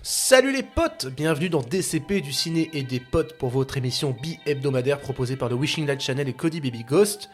Salut les potes, bienvenue dans DCP du ciné et des potes pour votre émission bi-hebdomadaire proposée par le Wishing Light Channel et Cody Baby Ghost.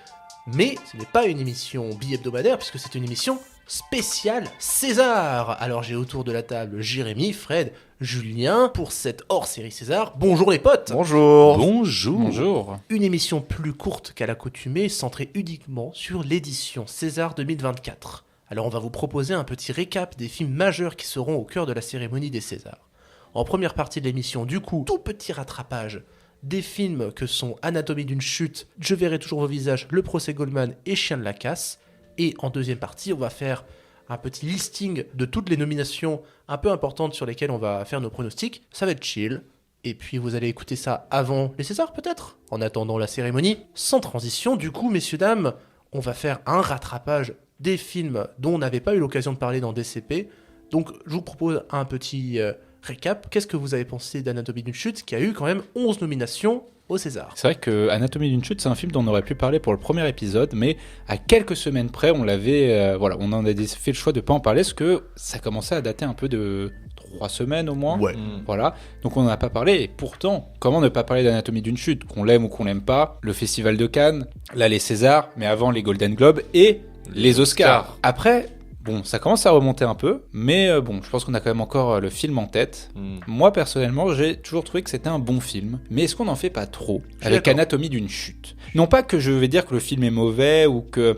Mais ce n'est pas une émission bi-hebdomadaire puisque c'est une émission spéciale César. Alors j'ai autour de la table Jérémy, Fred, Julien pour cette hors-série César. Bonjour les potes. Bonjour. Bonjour. Une émission plus courte qu'à l'accoutumée, centrée uniquement sur l'édition César 2024. Alors on va vous proposer un petit récap des films majeurs qui seront au cœur de la cérémonie des Césars. En première partie de l'émission, du coup, tout petit rattrapage des films que sont Anatomie d'une chute, Je verrai toujours vos visages, Le procès Goldman et Chien de la casse. Et en deuxième partie, on va faire un petit listing de toutes les nominations un peu importantes sur lesquelles on va faire nos pronostics. Ça va être chill. Et puis vous allez écouter ça avant les Césars peut-être, en attendant la cérémonie. Sans transition, du coup, messieurs, dames, on va faire un rattrapage des films dont on n'avait pas eu l'occasion de parler dans DCP. Donc je vous propose un petit récap. Qu'est-ce que vous avez pensé d'Anatomie d'une chute qui a eu quand même 11 nominations au César? C'est vrai que Anatomie d'une chute, c'est un film dont on aurait pu parler pour le premier épisode, mais à quelques semaines près, on l'avait, on en a fait le choix de pas en parler, parce que ça commençait à dater un peu de 3 semaines au moins. Ouais. Voilà, donc on n'en a pas parlé, et pourtant, comment ne pas parler d'Anatomie d'une chute, qu'on l'aime ou qu'on l'aime pas, le Festival de Cannes, là les Césars, mais avant les Golden Globes et les Oscars. Après, bon, ça commence à remonter un peu, mais bon, je pense qu'on a quand même encore le film en tête. Moi, personnellement, j'ai toujours trouvé que c'était un bon film, mais est-ce qu'on n'en fait pas trop avec d'accord. Anatomie d'une chute? Non pas que je vais dire que le film est mauvais ou que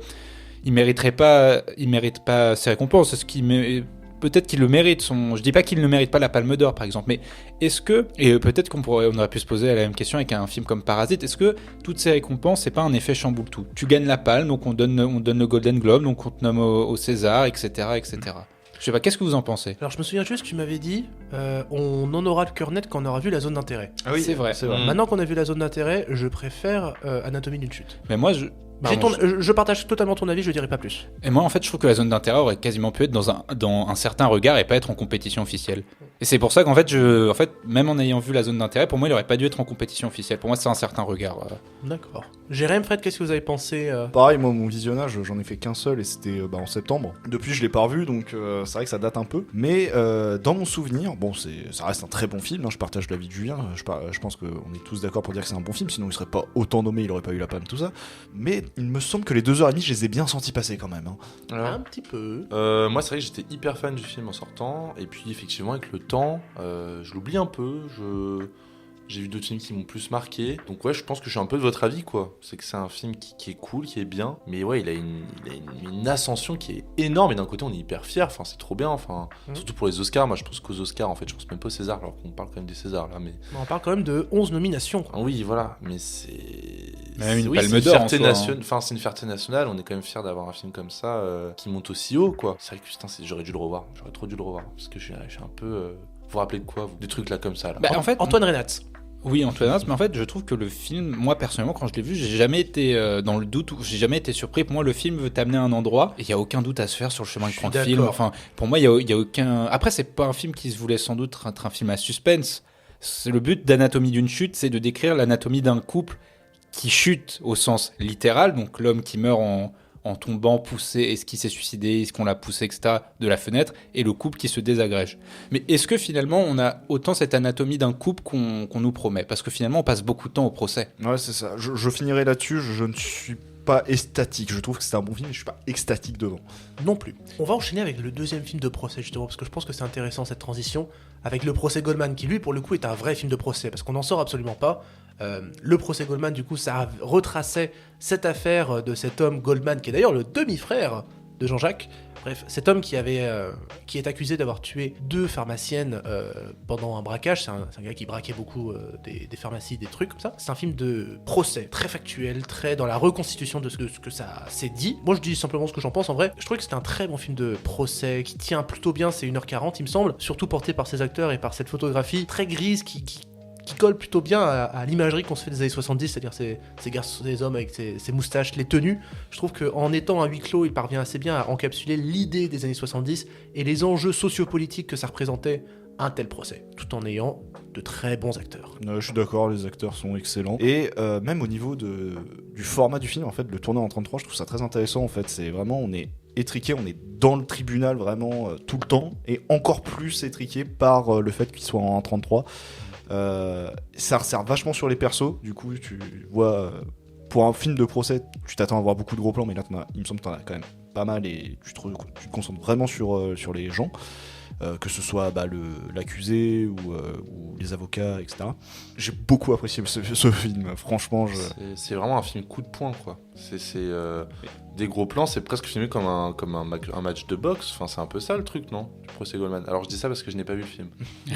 il mérite pas ses récompenses, peut-être qu'il le mérite. Je dis pas qu'il ne mérite pas la Palme d'Or, par exemple, mais est-ce que, et peut-être on aurait pu se poser la même question avec un film comme Parasite, est-ce que toutes ces récompenses, c'est pas un effet chamboule-tout? Tu gagnes la Palme, donc on donne le Golden Globe, donc on te nomme au César, etc., etc. Je sais pas, qu'est-ce que vous en pensez? Alors je me souviens juste, tu m'avais dit, on en aura le cœur net quand on aura vu la zone d'intérêt. Ah oui, c'est vrai. Maintenant qu'on a vu la zone d'intérêt, je préfère Anatomie d'une chute. Mais moi, Je partage totalement ton avis, je dirais pas plus. en fait, je trouve que la zone d'intérêt aurait quasiment pu être dans un certain regard et pas être en compétition officielle. Et c'est pour ça qu'en fait, même en ayant vu la zone d'intérêt, pour moi, il aurait pas dû être en compétition officielle. Pour moi, c'est un certain regard. D'accord. Jérémy, Fred, qu'est-ce que vous avez pensé Pareil, moi, mon visionnage, j'en ai fait qu'un seul et c'était en septembre. Depuis, je l'ai pas revu, donc c'est vrai que ça date un peu. Mais dans mon souvenir, bon, ça reste un très bon film, hein, je partage l'avis de Julien. Je pense qu'on est tous d'accord pour dire que c'est un bon film, sinon il serait pas autant nommé, il aurait pas eu la palme, tout ça. Mais il me semble que les 2h30, je les ai bien sentis passer quand même. Hein. Un petit peu. Moi, c'est vrai que j'étais hyper fan du film en sortant, et puis effectivement, avec le temps, je l'oublie un peu. J'ai vu d'autres films qui m'ont plus marqué, donc ouais, je pense que je suis un peu de votre avis, quoi. C'est que c'est un film qui est cool, qui est bien, mais ouais, il a une ascension qui est énorme, et d'un côté, on est hyper fiers, enfin, c'est trop bien, enfin, surtout pour les Oscars. Moi, je pense qu'aux Oscars, en fait, je pense même pas aux Césars, alors qu'on parle quand même des Césars, là, mais... On parle quand même de 11 nominations. Quoi. Ah oui, voilà, mais c'est... Même une oui, Palme c'est d'Or, fierté en soi, hein. nationale, enfin, c'est une fierté nationale, on est quand même fiers d'avoir un film comme ça, qui monte aussi haut, quoi. C'est vrai que, putain, j'aurais dû le revoir, j'aurais trop dû le revoir, parce que je suis un peu... Vous vous rappelez de quoi, vous? Des trucs là comme ça, là. En fait, Antoine Renatz. Oui, Antoine Renatz, mais en fait, je trouve que le film, moi personnellement, quand je l'ai vu, j'ai jamais été dans le doute, j'ai jamais été surpris. Pour moi, le film veut t'amener à un endroit, et il y a aucun doute à se faire sur le chemin que prend le film. Enfin, pour moi, il y a aucun. Après, c'est pas un film qui se voulait sans doute être un film à suspense. Le but d'Anatomie d'une chute, c'est de décrire l'anatomie d'un couple qui chute au sens littéral, donc l'homme qui meurt en tombant, poussé, est-ce qu'il s'est suicidé, est-ce qu'on l'a poussé, etc., de la fenêtre, et le couple qui se désagrège. Mais est-ce que finalement, on a autant cette anatomie d'un couple qu'on nous promet? Parce que finalement, on passe beaucoup de temps au procès. Ouais, c'est ça. Je finirai là-dessus, je ne suis pas extatique. Je trouve que c'est un bon film, mais je suis pas extatique devant. Non plus. On va enchaîner avec le deuxième film de procès, justement, parce que je pense que c'est intéressant cette transition, avec le procès Goldman, qui lui, pour le coup, est un vrai film de procès, parce qu'on n'en sort absolument pas. Le procès Goldman, du coup, ça retraçait cette affaire de cet homme Goldman, qui est d'ailleurs le demi-frère de Jean-Jacques. Bref, cet homme qui est accusé d'avoir tué 2 pharmaciennes pendant un braquage. C'est un gars qui braquait beaucoup des pharmacies, des trucs comme ça. C'est un film de procès, très factuel, très dans la reconstitution de ce que ça s'est dit. Moi, je dis simplement ce que j'en pense. En vrai, je trouvais que c'était un très bon film de procès qui tient plutôt bien. C'est 1h40, il me semble, surtout porté par ses acteurs et par cette photographie très grise qui colle plutôt bien à l'imagerie qu'on se fait des années 70, c'est-à-dire ces garçons, ces hommes avec ces moustaches, les tenues. Je trouve qu'en étant à huis clos, il parvient assez bien à encapsuler l'idée des années 70 et les enjeux sociopolitiques que ça représentait un tel procès, tout en ayant de très bons acteurs. Je suis d'accord, les acteurs sont excellents. Et même au niveau du format du film, en fait, le tourner en 33, je trouve ça très intéressant. En fait, c'est vraiment, on est étriqué, on est dans le tribunal vraiment tout le temps, et encore plus étriqué par le fait qu'il soit en 33. Ça resserre vachement sur les persos, du coup tu vois, pour un film de procès, tu t'attends à avoir beaucoup de gros plans, mais là il me semble que t'en as quand même pas mal, et tu te concentres vraiment sur les gens. Que ce soit l'accusé ou les avocats, etc. J'ai beaucoup apprécié ce film, franchement. C'est vraiment un film coup de poing, quoi. C'est des gros plans, c'est presque filmé comme un match de boxe. Enfin, c'est un peu ça le truc, non, du procès Goldman. Alors je dis ça parce que je n'ai pas vu le film. Je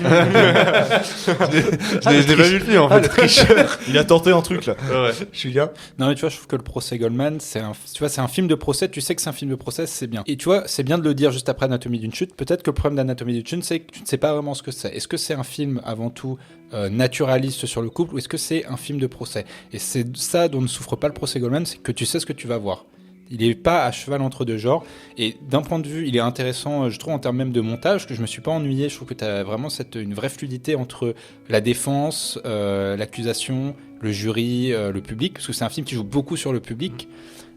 n'ai pas vu le film, en fait. Il a tenté un truc, là. Ouais. Julien. Non, mais tu vois, je trouve que le procès Goldman, c'est un film de procès. Tu sais que c'est un film de procès, c'est bien. Et tu vois, c'est bien de le dire juste après Anatomie d'une chute. Peut-être que le problème d'Anatomie d'une chute, c'est que tu ne sais pas vraiment ce que c'est. Est-ce que c'est un film avant tout naturaliste sur le couple, ou est-ce que c'est un film de procès? Et c'est ça dont ne souffre pas le procès Goldman, c'est que tu sais ce que tu vas voir. Il n'est pas à cheval entre deux genres. Et d'un point de vue, il est intéressant, je trouve, en termes même de montage, que je me suis pas ennuyé. Je trouve que tu as vraiment une vraie fluidité entre la défense, l'accusation, le jury, le public, parce que c'est un film qui joue beaucoup sur le public.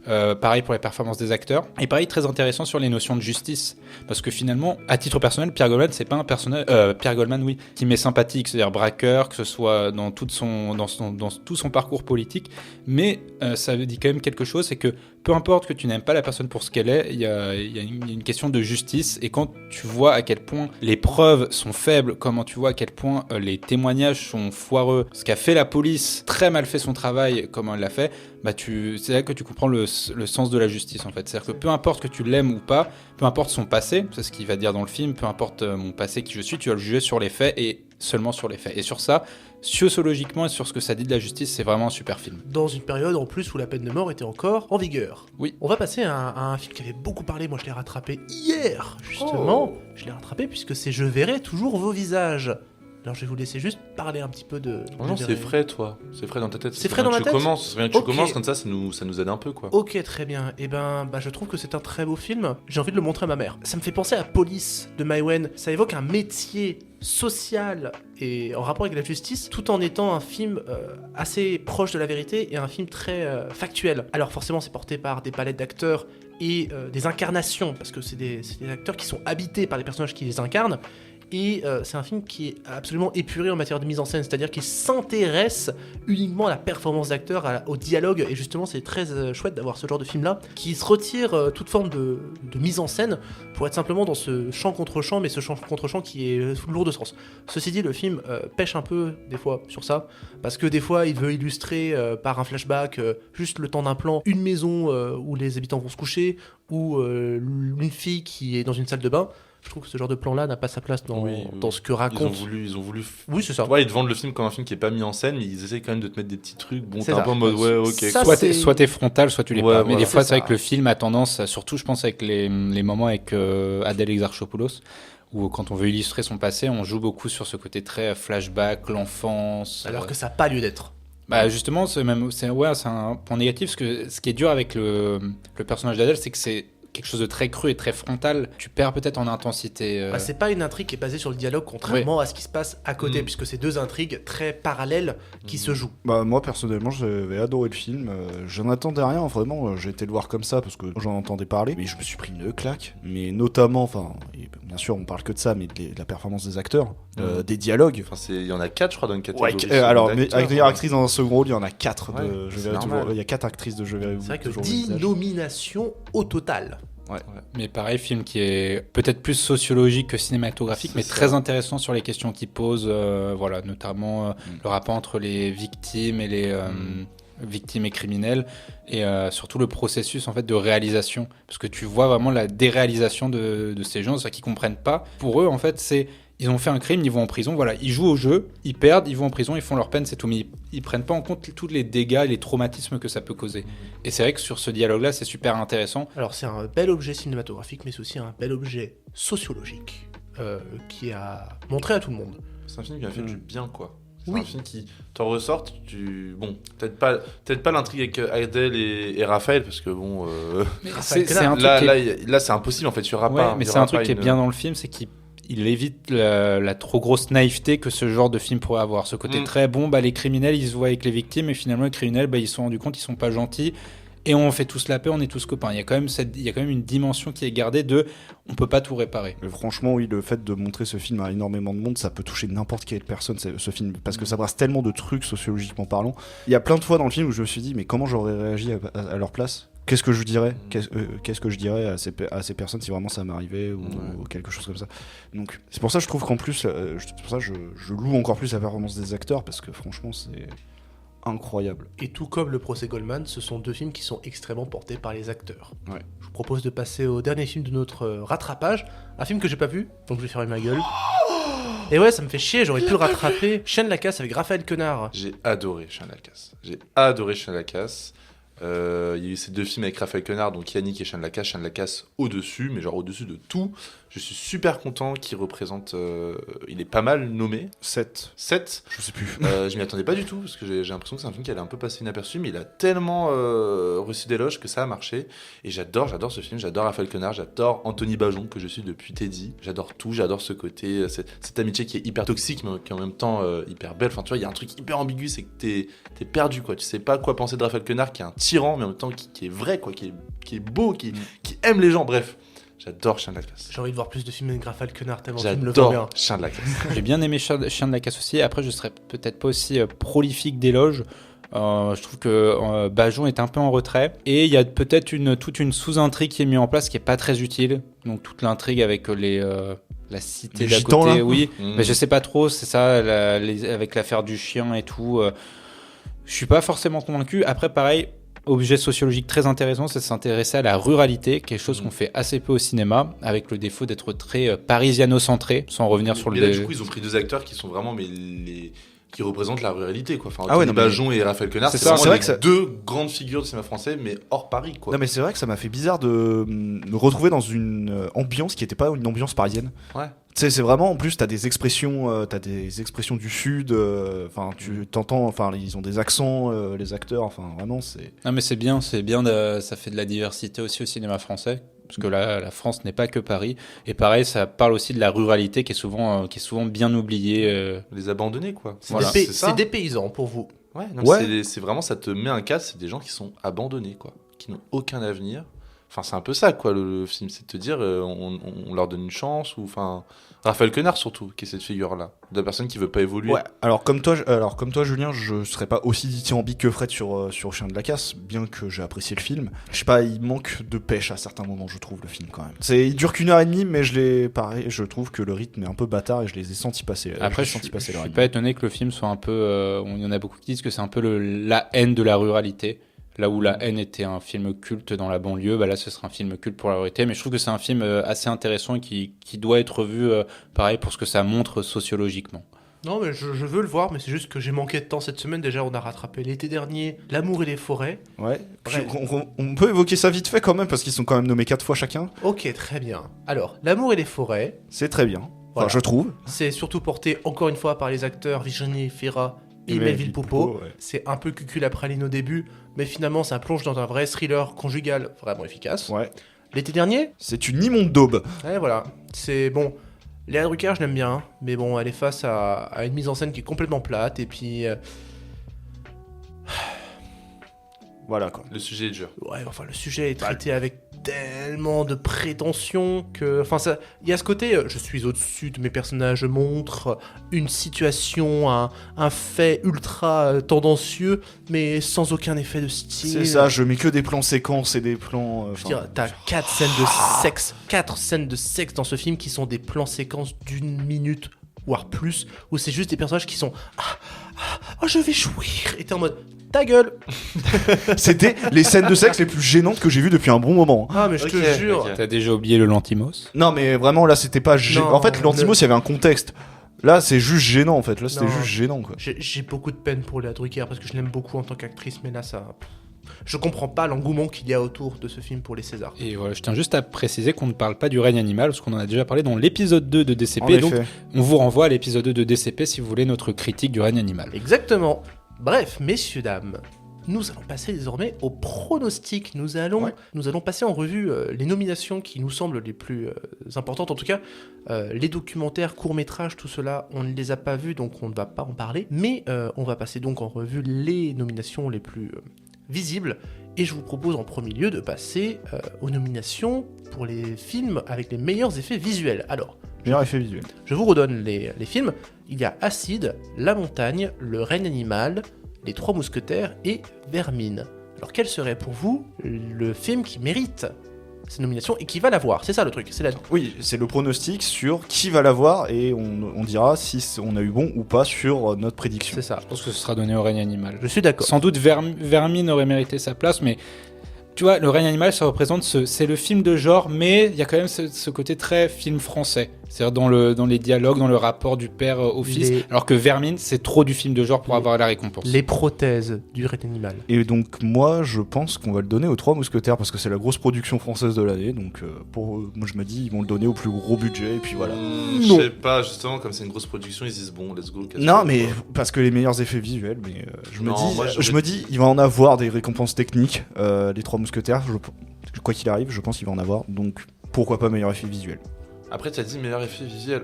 Pareil pour les performances des acteurs, et pareil très intéressant sur les notions de justice, parce que finalement, à titre personnel, Pierre Goldman, c'est pas un personnage, Pierre Goldman, oui, qui m'est sympathique, c'est-à-dire braqueur, que ce soit dans tout son parcours politique, mais ça dit quand même quelque chose, c'est que peu importe que tu n'aimes pas la personne pour ce qu'elle est, il y a une question de justice, et quand tu vois à quel point les preuves sont faibles, comment tu vois à quel point les témoignages sont foireux, ce qu'a fait la police, très mal fait son travail, comment elle l'a fait, c'est là que tu comprends le sens de la justice, en fait. C'est-à-dire que peu importe que tu l'aimes ou pas, peu importe son passé, c'est ce qu'il va dire dans le film, peu importe mon passé, qui je suis, tu vas le juger sur les faits et seulement sur les faits. Et sur ça, sociologiquement et sur ce que ça dit de la justice, c'est vraiment un super film. Dans une période en plus où la peine de mort était encore en vigueur. Oui. On va passer à un film qui avait beaucoup parlé, moi je l'ai rattrapé hier, justement. Je l'ai rattrapé puisque c'est Je verrai toujours vos visages. Alors je vais vous laisser juste parler un petit peu de... Non, c'est frais, toi. C'est frais dans ta tête. C'est frais dans ma tête. C'est bien que tu commences, comme ça nous aide un peu, quoi. Ok, très bien. Et je trouve que c'est un très beau film. J'ai envie de le montrer à ma mère. Ça me fait penser à Police de Mai Wen. Ça évoque un métier social et en rapport avec la justice, tout en étant un film assez proche de la vérité et un film très factuel. Alors forcément, c'est porté par des palettes d'acteurs et des incarnations, parce que c'est des acteurs qui sont habités par les personnages qui les incarnent. Et c'est un film qui est absolument épuré en matière de mise en scène, c'est-à-dire qu'il s'intéresse uniquement à la performance d'acteur, au dialogue, et justement c'est très chouette d'avoir ce genre de film-là, qui se retire toute forme de mise en scène pour être simplement dans ce champ contre champ, mais ce champ contre champ qui est lourd de sens. Ceci dit, le film pêche un peu des fois sur ça, parce que des fois il veut illustrer par un flashback juste le temps d'un plan, une maison où les habitants vont se coucher, ou une fille qui est dans une salle de bain. Je trouve que ce genre de plan-là n'a pas sa place dans ce que raconte. Ils ont voulu. Oui, c'est ça. Ouais, ils te vendent le film comme un film qui est pas mis en scène, mais ils essaient quand même de te mettre des petits trucs. Bon, t'es un peu en mode ouais, ok. Ça, soit t'es frontal, soit tu l'es pas. Mais voilà, des fois, c'est vrai ça. que le film a tendance, surtout je pense avec les moments avec Adèle Exarchopoulos, où quand on veut illustrer son passé, on joue beaucoup sur ce côté très flashback, l'enfance. Alors que ça n'a pas lieu d'être. Justement, c'est un point négatif, parce que ce qui est dur avec le personnage d'Adèle, c'est que c'est quelque chose de très cru et très frontal. Tu perds peut-être en intensité. C'est pas une intrigue qui est basée sur le dialogue, contrairement à ce qui se passe à côté, puisque c'est deux intrigues très parallèles qui se jouent. Moi personnellement, j'avais adoré le film. J'en attendais rien, vraiment. J'ai été le voir comme ça parce que j'en entendais parler, mais je me suis pris une claque. Mais notamment, bien sûr, on parle que de ça, mais de la performance des acteurs, des dialogues. Il y en a 4, je crois, dans une catégorie. Mais avec des actrices dans un second rôle, il y en a 4. Il y a 4 actrices de Je verrai. C'est vrai que 10 nominations au total. Ouais. Mais pareil, film qui est peut-être plus sociologique que cinématographique, mais très intéressant sur les questions qu'il pose, notamment le rapport entre les victimes et les victimes et criminels, et surtout le processus en fait de réalisation, parce que tu vois vraiment la déréalisation de ces gens, c'est-à-dire qu'ils comprennent pas. Pour eux, en fait, ils ont fait un crime, ils vont en prison, voilà, ils jouent au jeu, ils perdent, ils vont en prison, ils font leur peine, c'est tout, mais ils prennent pas en compte tous les dégâts et les traumatismes que ça peut causer. Et c'est vrai que sur ce dialogue-là, c'est super intéressant. Alors c'est un bel objet cinématographique, mais c'est aussi un bel objet sociologique, qui a montré à tout le monde. C'est un film qui a fait du bien, quoi. C'est un film qui t'en ressorte, peut-être pas l'intrigue avec Adèle et Raphaël, parce que bon... c'est un truc là, c'est impossible, en fait, tu n'auras pas... mais c'est un truc qui est bien dans le film, c'est qu'il évite la trop grosse naïveté que ce genre de film pourrait avoir. Ce côté très bon, les criminels, ils se voient avec les victimes, et finalement, les criminels, ils se sont rendus compte qu'ils sont pas gentils, et on fait tous la paix, on est tous copains. Il y a quand même une dimension qui est gardée de on peut pas tout réparer. Mais franchement, oui, le fait de montrer ce film à énormément de monde, ça peut toucher n'importe quelle personne, ce film, parce que ça brasse tellement de trucs sociologiquement parlant. Il y a plein de fois dans le film où je me suis dit, mais comment j'aurais réagi à leur place ? Qu'est-ce que je dirais ? Qu'est-ce que je dirais à ces personnes si vraiment ça m'arrivait ou quelque chose comme ça. Donc c'est pour ça que je trouve qu'en plus, c'est pour ça que je loue encore plus la performance des acteurs, parce que franchement c'est incroyable. Et tout comme le procès Goldman, ce sont deux films qui sont extrêmement portés par les acteurs. Ouais. Je vous propose de passer au dernier film de notre rattrapage, un film que j'ai pas vu, donc je vais fermer ma gueule. Et ouais, ça me fait chier, j'aurais pu le rattraper. Chien de la casse avec Raphaël Quenard. J'ai adoré Chien de la casse. Il y a eu ces deux films avec Raphaël Quenard, donc Yannick et Chien de la casse au-dessus, mais genre au-dessus de tout. Je suis super content qu'il représente. Il est pas mal nommé. 7. Je sais plus. Je m'y attendais pas du tout, parce que j'ai l'impression que c'est un film qui allait un peu passer inaperçu, mais il a tellement reçu d'éloges que ça a marché. Et j'adore ce film, j'adore Raphaël Quenard, j'adore Anthony Bajon, que je suis depuis Teddy. J'adore tout, j'adore ce côté, cette amitié qui est hyper toxique, mais qui est en même temps hyper belle. Enfin, tu vois, il y a un truc hyper ambigu, c'est que t'es perdu, quoi. Tu sais pas quoi penser de Raphaël Quenard, qui est un tyran, mais en même temps qui est vrai, quoi, qui est beau, qui aime les gens, bref. J'adore Chien de la casse. J'ai envie de voir plus de films avec Raphaël Quenard, tellement tu me le vends bien. J'adore Chien de la casse. J'ai bien aimé Chien de la casse aussi. Après, je serais peut-être pas aussi prolifique d'éloges. Je trouve que Bajon est un peu en retrait. Et il y a peut-être toute une sous-intrigue qui est mise en place qui est pas très utile. Donc toute l'intrigue avec la cité d'à côté, là. Oui. Mais je sais pas trop, c'est ça, avec l'affaire du chien et tout. Je suis pas forcément convaincu. Après, pareil, objet sociologique très intéressant, c'est de s'intéresser à la ruralité, quelque chose qu'on fait assez peu au cinéma, avec le défaut d'être très parisiano-centré, sans revenir sur le... Mais là, du coup, ils ont pris deux acteurs qui sont vraiment qui représentent la ruralité, quoi. Enfin, Anthony Bajon et Raphaël Quenard, c'est vraiment deux grandes figures du cinéma français, mais hors Paris, quoi. Non, mais c'est vrai que ça m'a fait bizarre de me retrouver dans une ambiance qui n'était pas une ambiance parisienne. Ouais. Tu sais, c'est vraiment, en plus, t'as des expressions du sud, enfin, tu t'entends, enfin, ils ont des accents, les acteurs, enfin, vraiment, c'est... Non, mais c'est bien, ça fait de la diversité aussi au cinéma français, parce que là, la France n'est pas que Paris, et pareil, ça parle aussi de la ruralité qui est souvent bien oubliée. Les abandonnés, quoi. C'est des paysans, pour vous. Ouais, Ouais. C'est vraiment, ça te met un cas, c'est des gens qui sont abandonnés, quoi, qui n'ont aucun avenir. Enfin, c'est un peu ça, quoi, le film, c'est de te dire, on leur donne une chance, ou enfin, Raphaël Quenard surtout, qui est cette figure-là, de la personne qui veut pas évoluer. Ouais. Alors comme toi, Julien, je serais pas aussi dithyrambique que Fred sur Chien de la casse, bien que j'ai apprécié le film. Je sais pas, il manque de pêche à certains moments, je trouve, le film quand même. Il dure qu'1h30, mais je trouve que le rythme est un peu bâtard et je les ai sentis passer. Après, je suis pas étonné que le film soit un peu, il y en a beaucoup qui disent que c'est un peu la haine de la ruralité. Là où La haine était un film culte dans la banlieue, bah là ce sera un film culte pour la ruralité. Mais je trouve que c'est un film assez intéressant et qui doit être vu, pareil, pour ce que ça montre sociologiquement. Non, mais je veux le voir, mais c'est juste que j'ai manqué de temps cette semaine. Déjà, on a rattrapé l'été dernier L'amour et les forêts. Ouais. Bref. On peut évoquer ça vite fait quand même, parce qu'ils sont quand même nommés 4 fois chacun. Ok, très bien. Alors, L'amour et les forêts, C'est très bien. Enfin, Voilà. je trouve. c'est surtout porté encore une fois par les acteurs Virginie Fira et Et Melville Poupeau. ouais. C'est un peu cucul à praline au début, mais finalement ça plonge dans un vrai thriller conjugal vraiment efficace. Ouais. L'été dernier, C'est une immonde daube. ouais, voilà, c'est bon. Léa Drucker, je l'aime bien, hein, mais bon, elle est face à une mise en scène qui est complètement plate, et puis... Voilà quoi. Le sujet est dur. ouais, enfin, le sujet est traité avec tellement de prétention que... Enfin, il y a ce côté, je suis au-dessus de mes personnages, je montre une situation, un fait ultra tendancieux, mais sans aucun effet de style. C'est ça, je mets que des plans séquences et des plans... Je veux dire, t'as 4 scènes de sexe dans ce film qui sont des plans séquences d'1 minute, voire plus, où c'est juste des personnages qui sont je vais jouir, et t'es en mode ta gueule. C'était les scènes de sexe les plus gênantes que j'ai vues depuis un bon moment. Ah, mais je te jure. ok. T'as déjà oublié le Lantimos ? Non mais vraiment là c'était pas gênant. Non, En fait l'Antimos il y avait un contexte. Là c'est juste gênant en fait. Là c'était Non. juste gênant quoi. J'ai beaucoup de peine pour Léa Drucker parce que je l'aime beaucoup en tant qu'actrice, mais là ça... Je comprends pas l'engouement qu'il y a autour de ce film pour les Césars. Et voilà, je tiens juste à préciser qu'on ne parle pas du règne animal, parce qu'on en a déjà parlé dans l'épisode 2 de En DCP, donc effet. on vous renvoie à l'épisode 2 de DCP si vous voulez notre critique du règne animal. Exactement. Bref, messieurs, dames, nous allons passer désormais au pronostic. Nous allons passer en revue les nominations qui nous semblent les plus importantes. En tout cas, les documentaires, courts-métrages, tout cela, on ne les a pas vus, donc on ne va pas en parler. Mais on va passer donc en revue les nominations les plus visibles. Et je vous propose en premier lieu de passer aux nominations pour les films avec les meilleurs effets visuels. Alors, Meilleur effet visuel. je vous redonne les films. Il y a Acide, La Montagne, Le règne animal, Les Trois Mousquetaires et Vermine. Alors quel serait pour vous le film qui mérite ces nominations et qui va l'avoir? C'est ça le truc, c'est la... Oui, c'est le pronostic sur qui va l'avoir et on dira si on a eu bon ou pas sur notre prédiction. C'est ça. Je pense que ce sera donné au règne animal. Je suis d'accord. Sans doute Vermine aurait mérité sa place, mais tu vois, le règne animal, ça représente c'est le film de genre, mais il y a quand même ce côté très film français. C'est-à-dire dans les dialogues, dans le rapport du père au fils. Alors que Vermine, c'est trop du film de genre pour avoir la récompense. Les prothèses du règne animal. Et donc moi je pense qu'on va le donner aux Trois Mousquetaires parce que c'est la grosse production française de l'année. Donc moi je me dis ils vont le donner au plus gros budget et puis voilà. Je sais pas, justement, comme c'est une grosse production, ils se disent bon, let's go. Non mais parce que les meilleurs effets visuels, mais je Non, me dis il va en avoir des récompenses techniques. Les Trois Mousquetaires, quoi qu'il arrive, je pense qu'il va en avoir. Donc pourquoi pas meilleur effet visuel. Après, tu as dit meilleur effet visuel.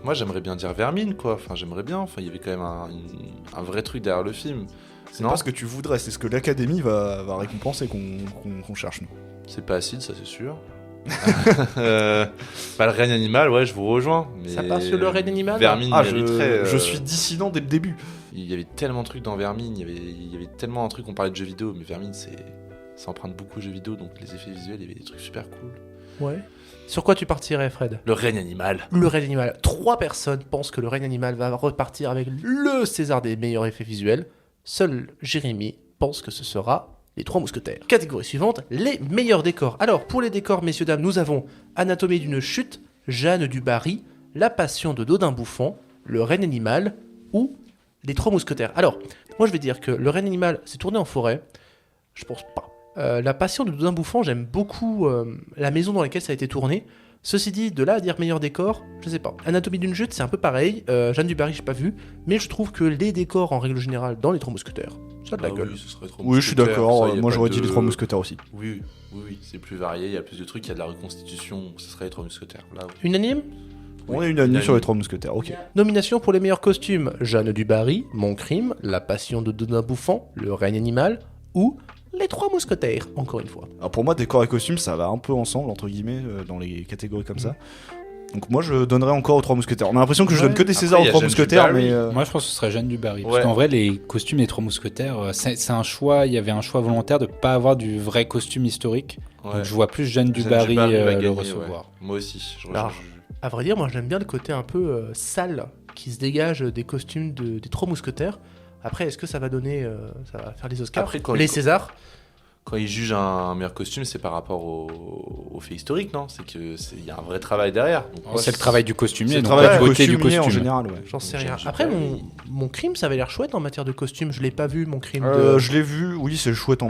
Moi, j'aimerais bien dire Vermine, quoi. Enfin, j'aimerais bien. Enfin, il y avait quand même un vrai truc derrière le film. C'est pas ce que tu voudrais, c'est ce que l'Académie va récompenser qu'on cherche nous. C'est pas Acide, ça c'est sûr. Le règne animal, ouais, je vous rejoins. Mais Ça passe sur le règne animal. Vermine mériterait. Je suis dissident dès le début. Il y avait tellement de trucs dans Vermine, il y avait tellement un truc, on parlait de jeux vidéo, mais Vermine, ça emprunte beaucoup aux jeux vidéo, donc les effets visuels, il y avait des trucs super cool. Ouais. Sur quoi tu partirais, Fred? Le règne animal. Le règne animal. 3 personnes pensent que le règne animal va repartir avec le César des meilleurs effets visuels. Seul Jérémy pense que ce sera les Trois Mousquetaires. Catégorie suivante, les meilleurs décors. Alors, pour les décors, messieurs, dames, nous avons Anatomie d'une chute, Jeanne du Barry, La Passion de Dodin Bouffant, Le règne animal ou les Trois Mousquetaires. Alors, moi je vais dire que le règne animal s'est tourné en forêt. Je pense pas. La Passion de Dodin Bouffant, j'aime beaucoup la maison dans laquelle ça a été tourné. Ceci dit, de là à dire meilleur décor, je sais pas. Anatomie d'une chute, c'est un peu pareil. Jeanne du Barry, j'ai pas vu. Mais je trouve que les décors, en règle générale, dans les Trois Mousquetaires, ça a de la gueule. Oui, ce serait Trois Oui, je suis Mousquetaires, d'accord. ça, y a Moi pas j'aurais de- dit les Trois Mousquetaires aussi. Oui, c'est plus varié, il y a plus de trucs, il y a de la reconstitution, ce serait les Trois Mousquetaires. Là, oui. Unanime? On est unanime sur les Trois Mousquetaires, ok. Nomination pour les meilleurs costumes, Jeanne du Barry, Mon Crime, La Passion de Dodin Bouffant, Le règne animal ou les Trois Mousquetaires, encore une fois. Alors pour moi, décor et costume, ça va un peu ensemble, entre guillemets, dans les catégories comme ça. Donc moi, je donnerais encore aux Trois Mousquetaires. On a l'impression que je Ouais. donne que des Césars Après, aux il y a Trois Jeanne Mousquetaires, du Barry. mais... Moi, je pense que ce serait Jeanne du Barry. Ouais. Parce qu'en vrai, les costumes des Trois Mousquetaires, c'est un choix. Il y avait un choix volontaire de pas avoir du vrai costume historique. Ouais. Donc, je vois plus Jeanne du Jeanne Barry va le gagner, recevoir. ouais. Moi aussi, je Alors, rejoins. À vrai dire, moi j'aime bien le côté un peu sale qui se dégage des costumes des Trois Mousquetaires. Après, est-ce que ça va donner, ça va faire les Oscars, Après, quand les il- Césars? Quand ils jugent un meilleur costume, c'est par rapport au fait historique, non? C'est que il y a un vrai travail derrière. Donc, moi, C'est le travail du costumier, C'est le donc travail la du beauté du costumier en costume. général, ouais. J'en sais Jeanne rien. du Après, Barry. mon crime, ça avait l'air chouette en matière de costume. Je l'ai pas vu, mon crime Je l'ai vu, oui, c'est chouette en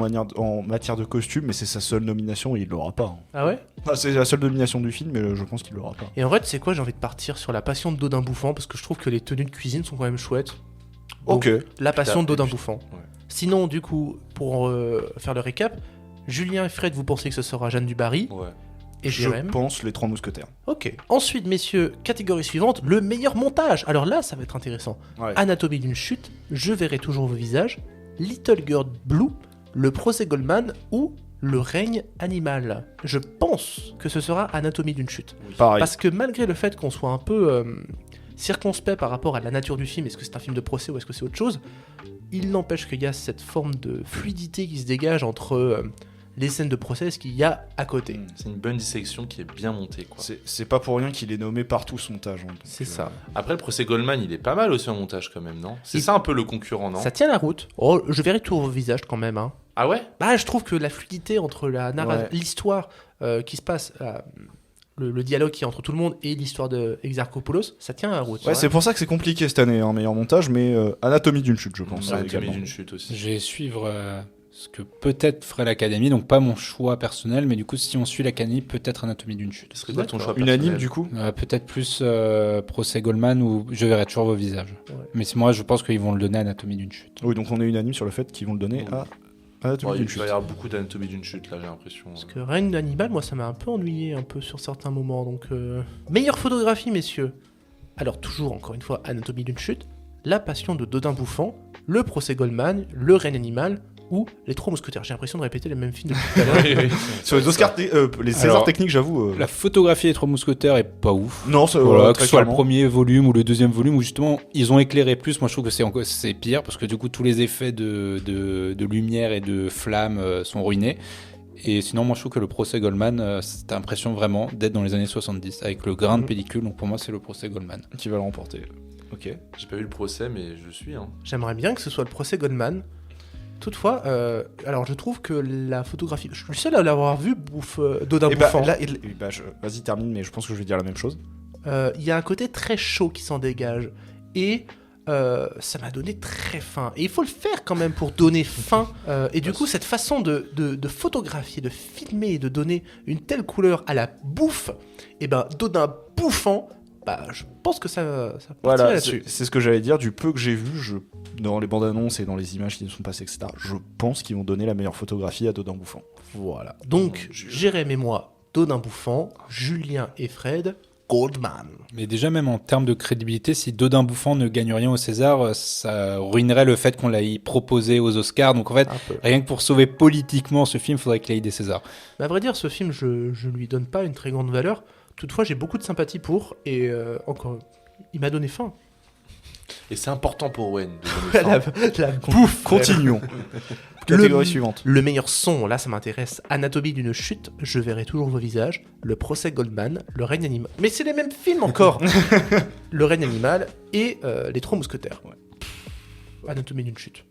matière de costume, mais c'est sa seule nomination et il l'aura pas. hein. Ah ouais? Enfin, c'est la seule nomination du film, mais je pense qu'il l'aura pas. Et en vrai, tu sais quoi, j'ai envie de partir sur La Passion de Dodin Bouffant parce que je trouve que les tenues de cuisine sont quand même chouettes. Donc, Ok. La Passion de Dodin putain, Bouffant. ouais. Sinon, du coup, pour faire le récap, Julien et Fred, vous pensez que ce sera Jeanne du Barry Ouais. et Je Jérém? pense les Trois Mousquetaires. Ok. Ensuite, messieurs, catégorie suivante, le meilleur montage. Alors là, ça va être intéressant. Ouais. Anatomie d'une chute, Je verrai toujours vos visages, Little Girl Blue, Le procès Goldman ou Le règne animal. Je pense que ce sera Anatomie d'une chute. Pareil. Parce que malgré le fait qu'on soit un peu circonspect par rapport à la nature du film, est-ce que c'est un film de procès ou est-ce que c'est autre chose, il n'empêche qu'il y a cette forme de fluidité qui se dégage entre les scènes de procès qu'il y a à côté. C'est une bonne dissection qui est bien montée, quoi. C'est pas pour rien qu'il est nommé partout ce montage. hein, donc, C'est ça. Après, le procès Goldman, il est pas mal aussi en montage quand même, non? C'est Il- ça un peu le concurrent, non? Ça tient la route. Oh, je verrai tout vos visages quand même. Hein. Ah ouais? Bah, je trouve que la fluidité entre Ouais. l'histoire qui se passe, le dialogue qui est entre tout le monde et l'histoire de Exarchopoulos, ça tient la route. Ouais, c'est pour ça que c'est compliqué cette année, en meilleur montage, mais Anatomie d'une chute, je pense. Anatomie également. d'une chute aussi. Je vais suivre ce que peut-être ferait l'Académie, donc pas mon choix personnel, mais du coup, si on suit l'Académie, peut-être Anatomie d'une chute. Ce serait quoi ton choix Unanime personnel? du coup. Peut-être plus Procès Goldman ou Je verrai toujours vos visages. Ouais. Mais moi, je pense qu'ils vont le donner à Anatomie d'une chute. Oui, donc on est unanime sur le fait qu'ils vont le donner à Anatomie Ouais, d'une il chute. va y avoir beaucoup d'anatomie d'une chute là, j'ai l'impression. Parce que Règne d'Animal, moi, ça m'a un peu ennuyé un peu sur certains moments. Donc, meilleure photographie, messieurs. Alors, toujours, encore une fois, Anatomie d'une chute, La Passion de Dodin Bouffant, Le procès Goldman, Le règne animal ou Les Trois Mousquetaires. J'ai l'impression de répéter les mêmes films depuis tout à l'heure. Sur les Oscars, les Césars Alors, techniques, j'avoue. La photographie des Trois Mousquetaires est pas ouf. Non, c'est Voilà, que très ce soit le clairement. premier volume ou le deuxième volume où justement ils ont éclairé plus. Moi je trouve que c'est pire parce que du coup tous les effets de lumière et de flammes sont ruinés. Et sinon moi je trouve que le procès Goldman, t'as l'impression vraiment d'être dans les années 70 avec le grain de pellicule. Donc pour moi c'est le procès Goldman. Qui va le remporter. Ok. J'ai pas vu le procès, mais je suis. Hein. J'aimerais bien que ce soit le procès Goldman. Toutefois, alors je trouve que la photographie... Je suis le seul à l'avoir vu Dodin Et bah, bouffant. là, vas-y, termine, mais je pense que je vais dire la même chose. Il y a un côté très chaud qui s'en dégage. Et ça m'a donné très faim. Et il faut le faire quand même pour donner faim. Et du coup, cette façon de photographier, de filmer et de donner une telle couleur à la bouffe, et ben Dodin bouffant, bah, je pense que ça partirait Voilà, là-dessus. c'est ce que j'allais dire. Du peu que j'ai vu, dans les bandes annonces et dans les images qui nous sont passées, etc., je pense qu'ils vont donner la meilleure photographie à Dodin bouffant. Voilà. Donc, Jérémy et moi, Dodin bouffant, Julien et Fred, Goldman. Mais déjà même en termes de crédibilité, si Dodin bouffant ne gagne rien au César, ça ruinerait le fait qu'on l'ait proposé aux Oscars. Donc en fait, Un peu. rien que pour sauver politiquement ce film, il faudrait qu'il ait des Césars. Mais à vrai dire, ce film, je lui donne pas une très grande valeur. Toutefois, j'ai beaucoup de sympathie pour, et encore, il m'a donné faim. Et c'est important pour Owen de donner la, faim. la bouffe. Continuons. Catégorie suivante. Le meilleur son, là ça m'intéresse. Anatomie d'une chute, Je verrai toujours vos visages. Le procès Goldman, Le règne animal. Mais c'est les mêmes films encore. Le règne animal et Les Trois Mousquetaires. Anatomie d'une chute.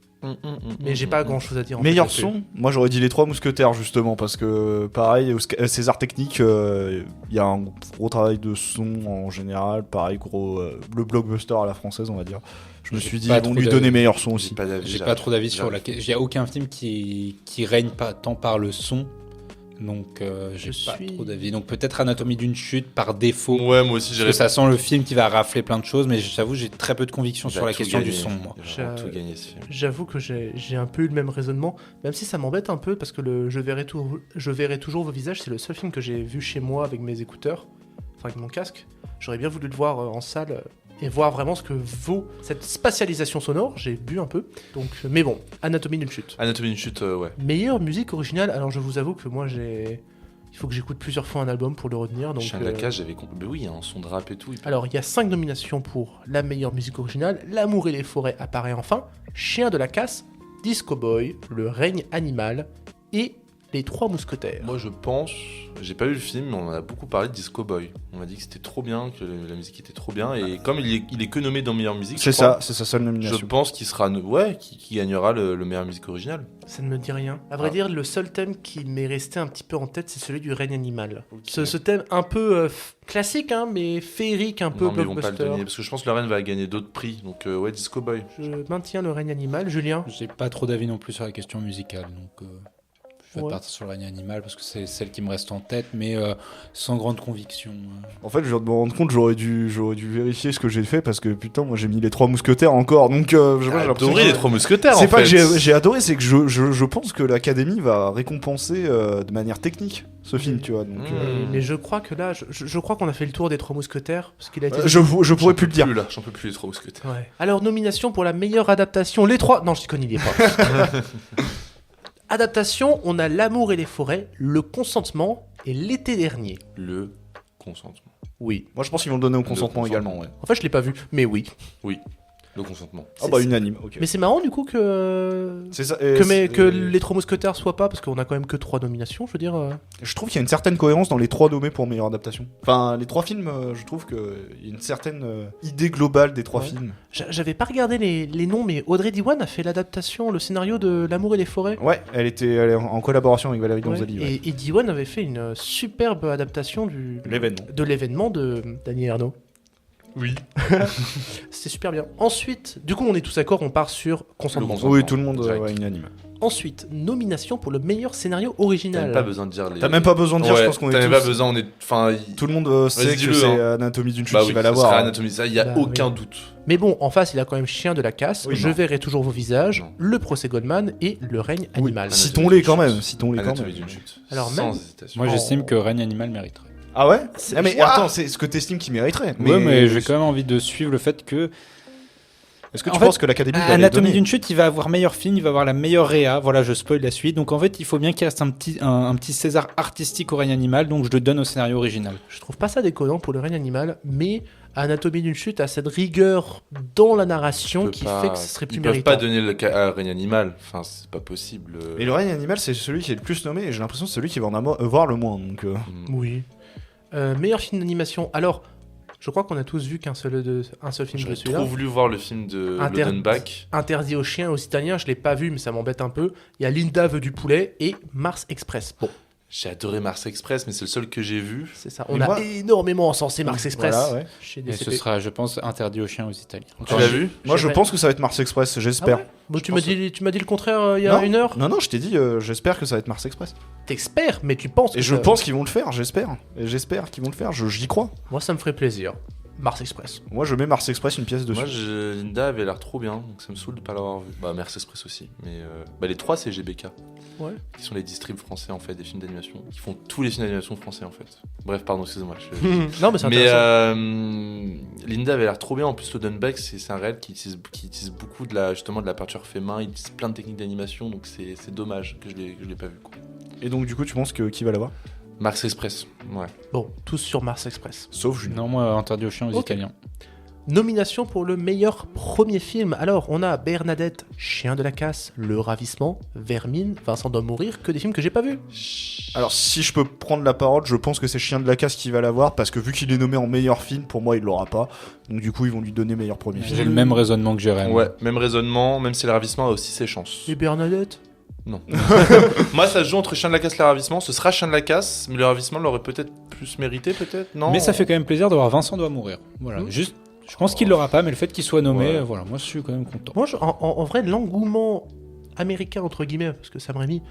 Mais j'ai pas grand chose à dire. En Meilleur fait, son, moi j'aurais dit Les Trois Mousquetaires justement parce que pareil César technique, il y a un gros travail de son en général, pareil gros le blockbuster à la française on va dire. Je me J'ai suis dit pas ils vont trop lui d'avis. donner meilleur son aussi. J'ai pas d'avis. J'ai j'arrive. pas trop d'avis sur J'arrive. la. Il y a aucun film qui règne pas tant par le son, donc j'ai Je pas suis- trop d'avis. Donc peut-être Anatomie d'une chute par défaut. Ouais, moi aussi, Parce j'ai que ça sent le film qui va rafler plein de choses, mais j'avoue j'ai très peu de conviction Il sur va la tout question gagner. du son. Moi. Il va vraiment J'ai- tout gagner ce film. J'avoue que j'ai un peu eu le même raisonnement, même si ça m'embête un peu parce que je verrai toujours vos visages, c'est le seul film que j'ai vu chez moi avec mes écouteurs, enfin avec mon casque. J'aurais bien voulu le voir en salle et voir vraiment ce que vaut cette spatialisation sonore. J'ai bu un peu, donc mais bon, Anatomie d'une chute. Anatomie d'une chute, ouais. Meilleure musique originale. Alors je vous avoue que moi il faut que j'écoute plusieurs fois un album pour le retenir. Donc, Chien de la cage, j'avais compris. Mais oui, il y a un son de rap et tout. alors, il y a 5 nominations pour la meilleure musique originale. L'amour et les forêts apparaît enfin. Chien de la casse, Disco Boy, Le règne animal et Les Trois Mousquetaires. Moi, je pense, j'ai pas vu le film, mais on en a beaucoup parlé de Disco Boy. On m'a dit que c'était trop bien, que la musique était trop bien. Et comme il est que nommé dans meilleure musique, C'est je crois, ça, c'est sa seule je nomination. pense qu'il sera, ouais, qui gagnera le meilleure musique originale. Ça ne me dit rien. À vrai dire, le seul thème qui m'est resté un petit peu en tête, c'est celui du règne animal. Ok. Ce thème un peu classique, hein, mais féerique, un peu Non, mais ils vont pas le blockbuster. donner parce que je pense que la reine va gagner d'autres prix. Donc ouais, Disco Boy. Je maintiens le règne animal. Julien? J'ai pas trop d'avis non plus sur la question musicale, donc je vais Ouais. partir sur le règne animal parce que c'est celle qui me reste en tête, mais sans grande conviction. En fait, je viens de me rendre compte, j'aurais dû vérifier ce que j'ai fait parce que putain, moi j'ai mis Les Trois Mousquetaires encore, donc je sais pas, j'ai l'impression Adoré que- les Trois Mousquetaires. C'est en pas fait. que j'ai adoré, c'est que je pense que l'Académie va récompenser de manière technique ce film, tu vois. Donc, Mais je crois que là, je crois qu'on a fait le tour des Trois Mousquetaires. Parce qu'il a été... je pourrais plus le dire. Là, j'en peux plus les Trois Mousquetaires. Ouais. Alors, nomination pour la meilleure adaptation. Les trois. Non, je connais, il y est pas. Adaptation, on a L'amour et les forêts, Le consentement et L'été dernier. Le consentement. Oui. Moi, je pense qu'ils vont le donner au consentement consentement. également, ouais. En fait, je l'ai pas vu, mais oui. Le consentement. Ah bah unanime, ok. Mais c'est marrant du coup que C'est ça. que les Trois Mousquetaires soient pas, parce qu'on a quand même que 3 nominations, je veux dire. Je trouve qu'il y a une certaine cohérence dans les trois nommés pour meilleure adaptation. Enfin, les trois films, je trouve qu'il y a une certaine idée globale des trois Ouais. films. J'avais pas regardé les noms, mais Audrey Diwan a fait l'adaptation, le scénario de L'amour et les forêts. Ouais, elle est en collaboration avec Valérie Ouais. Donzelli. Ouais. Et Diwan avait fait une superbe adaptation de l'événement de Daniel Arnaud. Oui. C'était super bien. Ensuite, du coup, on est tous d'accord, on part sur consentement. consentement. Oui, tout le monde Direct. ouais, unanime. Ensuite, nomination pour le meilleur scénario T'as original. même pas besoin de dire les. T'as même pas besoin de dire, Ouais, je pense qu'on t'as est même tous... pas besoin, on est. Enfin. Tout le monde sait Vas-y, que dis-le, c'est hein. Anatomie d'une chute Bah qui oui, va ce sera l'avoir. Anatomie, ça, il y a Bah aucun oui. doute. Mais bon, en face, il a quand même Chien de la casse, Oui, Je non. verrai toujours vos visages, Non. Le procès Goldman et Le règne Oui, animal. citons-les quand même, citons-les quand Anatomie même. d'une chute. Alors, Sans même- hésitation. Moi Oh. j'estime que règne animal mériterait. Ah ouais C'est- Ah mais Ah attends, c'est ce que t'estimes qui mériterait. Ouais, mais j'ai quand même envie de suivre le fait que Est-ce que tu penses que l'Académie va les Anatomie donner d'une chute, il va avoir meilleur film, il va avoir la meilleure réa. Voilà, je spoil la suite. Donc en fait, il faut bien qu'il reste un petit César artistique au règne animal. Donc je le donne au scénario original. Je trouve pas ça déconnant pour le règne animal, mais Anatomie d'une chute a cette rigueur dans la narration qui fait que ce serait plus Ils peuvent méritant. pas donner le règne animal. Enfin, c'est pas possible. Et le règne animal, c'est celui qui est le plus nommé, et j'ai l'impression que c'est celui qui va en avoir le moins. Donc, Oui. Meilleur film d'animation. Alors, je crois qu'on a tous vu qu'un seul film de J'aurais celui-là. trop voulu voir le film de Inter- Lodenbach. Interdit aux chiens, aux Italiens, je l'ai pas vu, mais ça m'embête un peu. Il y a Linda veut du poulet et Mars Express. Bon, J'ai adoré Mars Express, mais c'est le seul que j'ai vu. c'est ça. Mais On a moi- énormément encensé Mars Express Voilà, ouais. chez Et ce DCP. sera, je pense, interdit aux chiens aux Italiens. Tu l'as vu? Moi, je J'aimerais- pense que ça va être Mars Express, j'espère. Ah ouais Bon, tu pense m'as dit le contraire il y a Non. une heure. Non, je t'ai dit, j'espère que ça va être Mars Express. T'expères, mais tu penses. Et que je ça- pense qu'ils vont le faire, j'espère. Et j'espère qu'ils vont le faire, j'y crois. Moi, ça me ferait plaisir. Mars Express. Moi, je mets Mars Express une pièce dessus. Moi, Linda avait l'air trop bien, donc ça me saoule de pas l'avoir vu. Bah, Mars Express aussi. Mais les trois, c'est GBK. Ouais. Qui sont les distribs français, en fait, des films d'animation. Qui font tous les films d'animation français, en fait. Bref, pardon, excusez-moi. Non, mais c'est Mais intéressant. Linda avait l'air trop bien. En plus, Lodenbach, c'est un réel qui utilise beaucoup de la peinture fait main. Il utilise plein de techniques d'animation, donc c'est dommage que je l'ai pas vu. Quoi. Et donc, du coup, tu penses que qui va l'avoir Mars Express, ouais. Bon, tous sur Mars Express. Sauf Julien. Non, moi, interdit aux chiens aux Ok. Italiens. Nomination pour le meilleur premier film. Alors, on a Bernadette, Chien de la casse, Le Ravissement, Vermine, Vincent doit mourir, que des films que j'ai pas vus. Alors, si je peux prendre la parole, je pense que c'est Chien de la Casse qui va l'avoir, parce que vu qu'il est nommé en meilleur film, pour moi, il l'aura pas. Donc, du coup, ils vont lui donner meilleur premier film. J'ai le même raisonnement que Jérém. Ouais, même raisonnement, même si le ravissement a aussi ses chances. Et Bernadette Non. Moi, ça se joue entre Chien de la Casse et le ravissement. Ce sera Chien de la Casse, mais le ravissement l'aurait peut-être plus mérité, peut-être. Non. Mais ça fait quand même plaisir de voir Vincent doit mourir. Voilà, juste, je pense qu'il l'aura pas, mais le fait qu'il soit nommé, Ouais. voilà, moi je suis quand même content. Moi, en vrai, l'engouement américain, entre guillemets, parce que Sam Raimi,